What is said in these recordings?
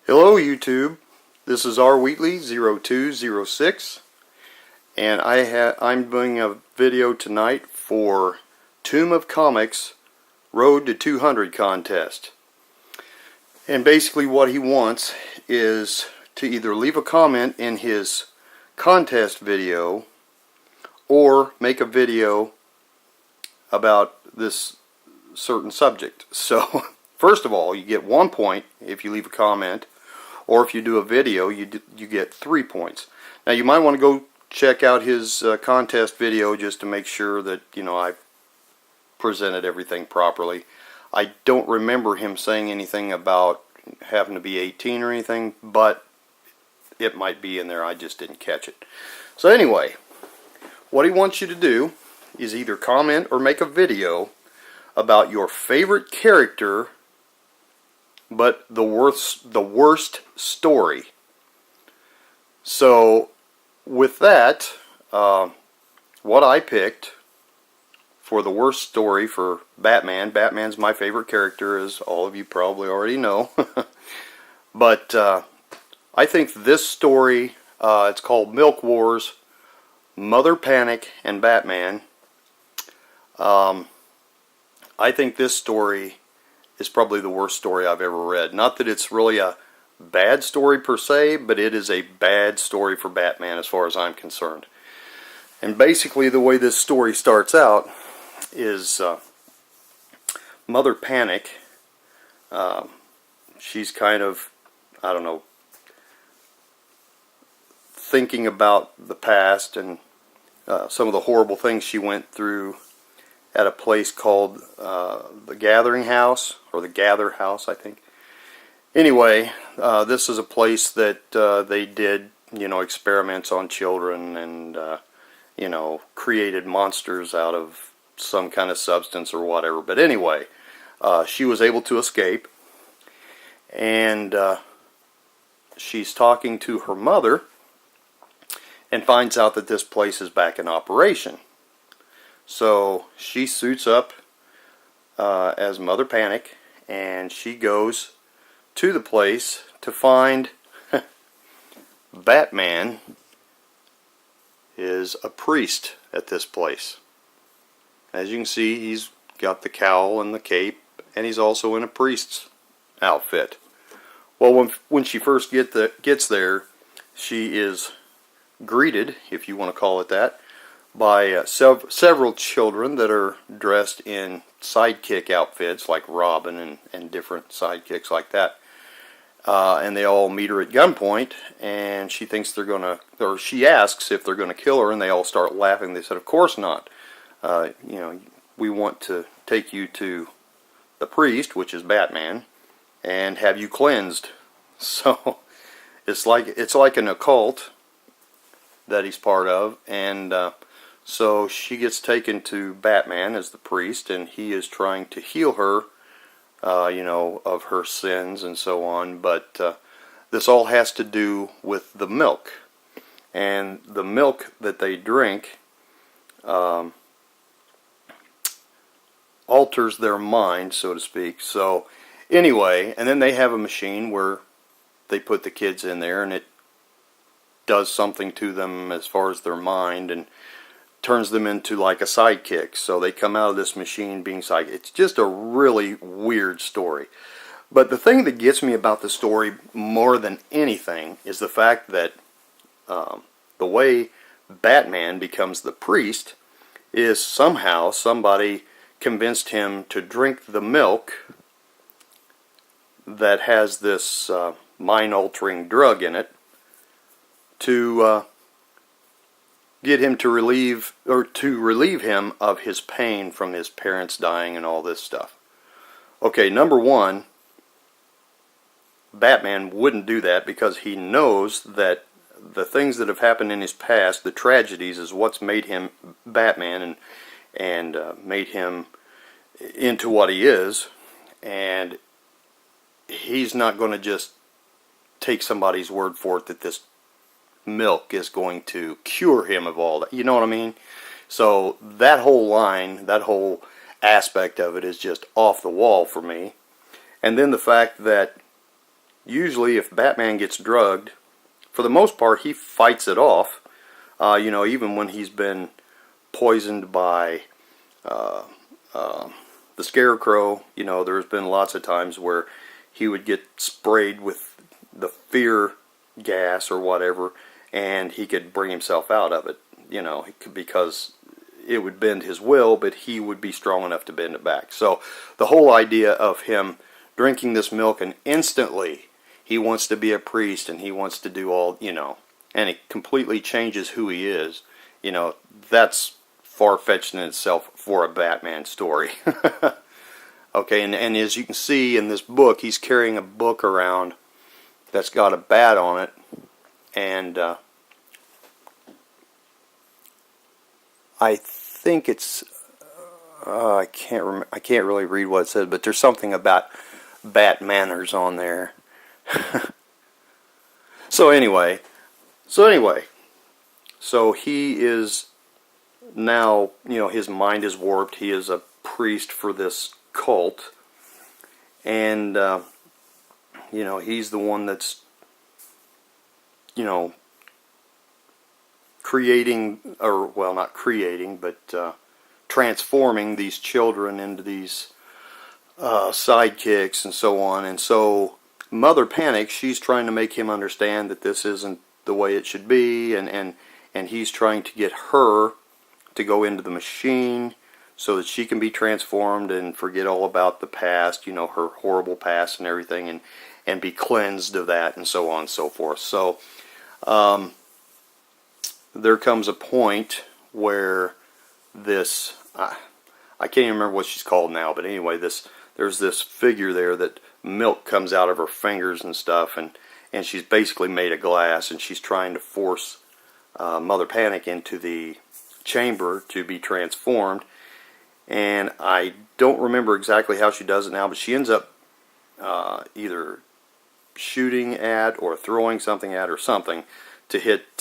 Hello YouTube, this is R Wheatley 0206 and I'm doing a video tonight for Tomb of Comics Road to 200 contest. And basically what he wants is to either leave a comment in his contest video or make a video about this certain subject. So first of all, you get 1 point if you leave a comment, or if you do a video, you get 3 points. Now you might want to go check out his contest video just to make sure that I've presented everything properly. I don't remember him saying anything about having to be 18 or anything, but it might be in there. I just didn't catch it. So anyway, what he wants you to do is either comment or make a video about your favorite character but the worst story. So with that, what I picked for the worst story for Batman's my favorite character, as all of you probably already know. But I think this story, it's called Milk Wars, Mother Panic and Batman. I think this story is probably the worst story I've ever read. Not that it's really a bad story per se, but it is a bad story for Batman as far as I'm concerned. And basically the way this story starts out is Mother Panic, she's kind of, I don't know, thinking about the past and some of the horrible things she went through at a place called the Gathering House, or the Gather House, I think. Anyway, this is a place that they did, experiments on children and, created monsters out of some kind of substance or whatever. But anyway, she was able to escape, and she's talking to her mother and finds out that this place is back in operation. So she suits up as Mother Panic, and she goes to the place to find Batman is a priest at this place. As you can see, he's got the cowl and the cape, and he's also in a priest's outfit. Well, when she first gets there, she is greeted, if you want to call it that, by several children that are dressed in sidekick outfits like Robin and different sidekicks like that. And they all meet her at gunpoint, and she thinks they're going to, or she asks if they're going to kill her, and they all start laughing. They said, of course not. We want to take you to the priest, which is Batman, and have you cleansed. So it's like an occult that he's part of, and so she gets taken to Batman as the priest, and he is trying to heal her, of her sins and so on. But this all has to do with the milk. And the milk that they drink alters their mind, so to speak. So anyway, and then they have a machine where they put the kids in there, and it does something to them as far as their mind, and turns them into like a sidekick. So they come out of this machine being sidekick. It's just a really weird story. But the thing that gets me about the story more than anything is the fact that the way Batman becomes the priest is somehow somebody convinced him to drink the milk that has this mind-altering drug in it to get him to relieve him of his pain from his parents dying and all this stuff. Okay, number one, Batman wouldn't do that because he knows that the things that have happened in his past, the tragedies, is what's made him Batman and made him into what he is. And he's not going to just take somebody's word for it that this milk is going to cure him of all that. You know what I mean? So that whole line, that whole aspect of it is just off the wall for me. And then the fact that usually if Batman gets drugged, for the most part he fights it off. You know, even when he's been poisoned by the Scarecrow, you know, there's been lots of times where he would get sprayed with the fear gas or whatever, and he could bring himself out of it, you know, because it would bend his will, but he would be strong enough to bend it back. So the whole idea of him drinking this milk and instantly he wants to be a priest and he wants to do all, you know, and it completely changes who he is, you know, that's far-fetched in itself for a Batman story. Okay, and as you can see in this book, he's carrying a book around that's got a bat on it, and I think it's I can't really read what it says, but there's something about bat manners on there. So anyway, so he is now, you know, his mind is warped. He is a priest for this cult, and you know, he's the one that's, you know, creating, or well, not creating, but transforming these children into these sidekicks and so on. And so Mother Panic, she's trying to make him understand that this isn't the way it should be, and he's trying to get her to go into the machine so that she can be transformed and forget all about the past, you know, her horrible past and everything, and be cleansed of that, and so on and so forth. So there comes a point where this, I can't even remember what she's called now, but anyway, there's this figure there that milk comes out of her fingers and stuff, and she's basically made of glass, and she's trying to force Mother Panic into the chamber to be transformed. And I don't remember exactly how she does it now, but she ends up either shooting at or throwing something at or something to hit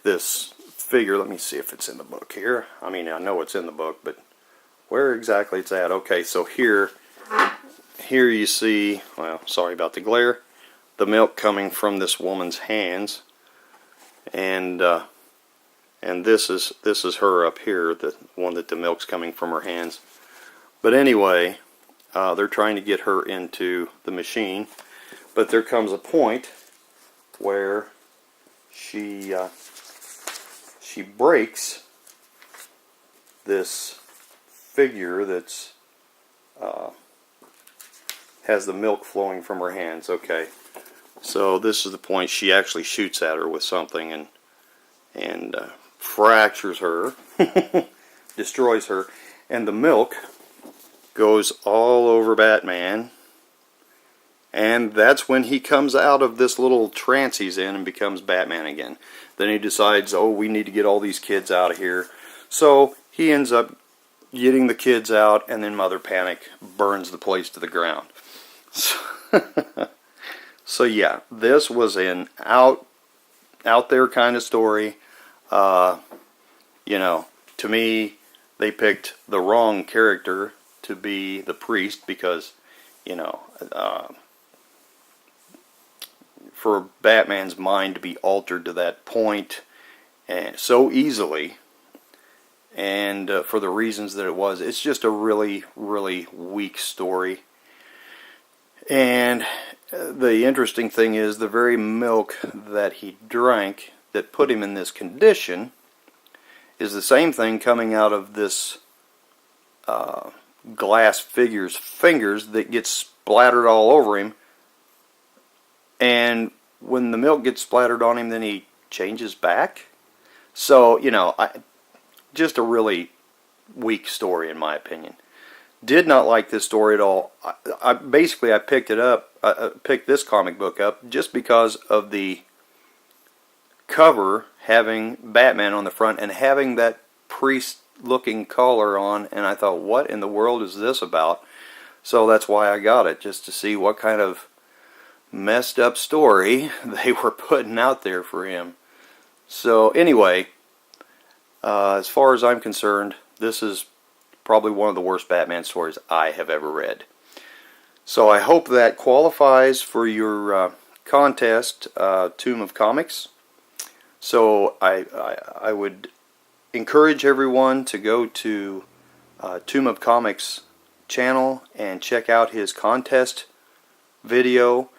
this figure. Let me see if it's in the book here. I mean, I know it's in the book, but where exactly it's at. Okay, so here you see, well, sorry about the glare, the milk coming from this woman's hands, and this is her up here, the one that the milk's coming from her hands. But anyway, they're trying to get her into the machine, but there comes a point where she breaks this figure that's has the milk flowing from her hands. Okay, so this is the point she actually shoots at her with something and fractures her, destroys her, and the milk goes all over Batman, and that's when he comes out of this little trance he's in and becomes Batman again. Then he decides, oh, we need to get all these kids out of here. So he ends up getting the kids out, and then Mother Panic burns the place to the ground. So yeah, this was an out there kind of story. You know, to me, they picked the wrong character to be the priest because, you know, for Batman's mind to be altered to that point and so easily, and for the reasons that it was, it's just a really, really weak story. And the interesting thing is, the very milk that he drank that put him in this condition is the same thing coming out of this glass figure's fingers that gets splattered all over him. And when the milk gets splattered on him, then he changes back. So, you know, just a really weak story in my opinion. Did not like this story at all. I basically picked it up. I picked this comic book up just because of the cover having Batman on the front and having that priest-looking collar on, and I thought, what in the world is this about? So that's why I got it, just to see what kind of messed up story they were putting out there for him. So anyway, as far as I'm concerned, this is probably one of the worst Batman stories I have ever read. So I hope that qualifies for your contest, Tomb of Comics. So I would encourage everyone to go to Tomb of Comics channel and check out his contest video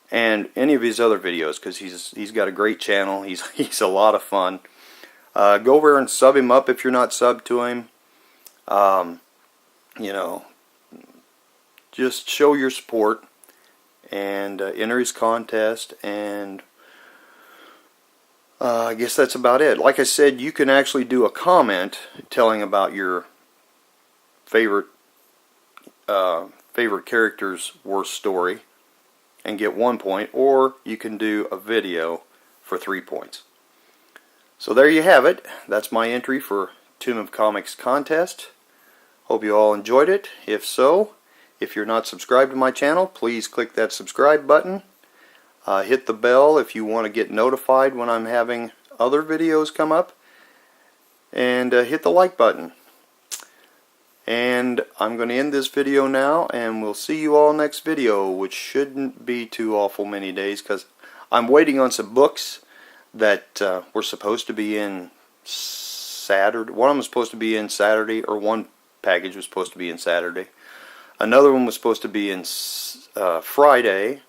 and any of his other videos, because he's got a great channel. He's a lot of fun. Go over and sub him up if you're not subbed to him. You know, just show your support and enter his contest, and I guess that's about it. Like I said, you can actually do a comment telling about your favorite character's worst story and get 1 point, or you can do a video for 3 points. So there you have it. That's my entry for Tomb of Comics contest. Hope you all enjoyed it. If so, if you're not subscribed to my channel, please click that subscribe button. Hit the bell if you want to get notified when I'm having other videos come up. And hit the like button. And I'm going to end this video now, and we'll see you all next video, which shouldn't be too awful many days, because I'm waiting on some books that were supposed to be in Saturday. One of them was supposed to be in Saturday, or one package was supposed to be in Saturday. Another one was supposed to be in Friday,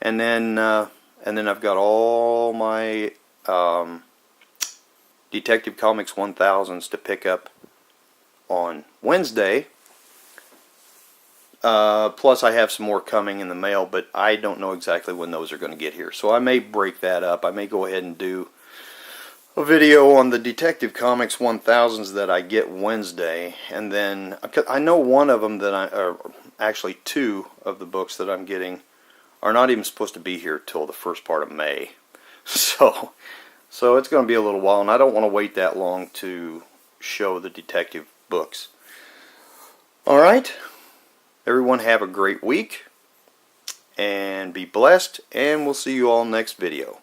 and then I've got all my Detective Comics 1000s to pick up on Wednesday. Plus I have some more coming in the mail, but I don't know exactly when those are going to get here. So I may break that up. I may go ahead and do a video on the Detective Comics 1000s that I get Wednesday, and then I know one of them or actually two of the books that I'm getting are not even supposed to be here till the first part of May. So it's going to be a little while, and I don't want to wait that long to show the detective books. Alright, everyone have a great week and be blessed, and we'll see you all next video.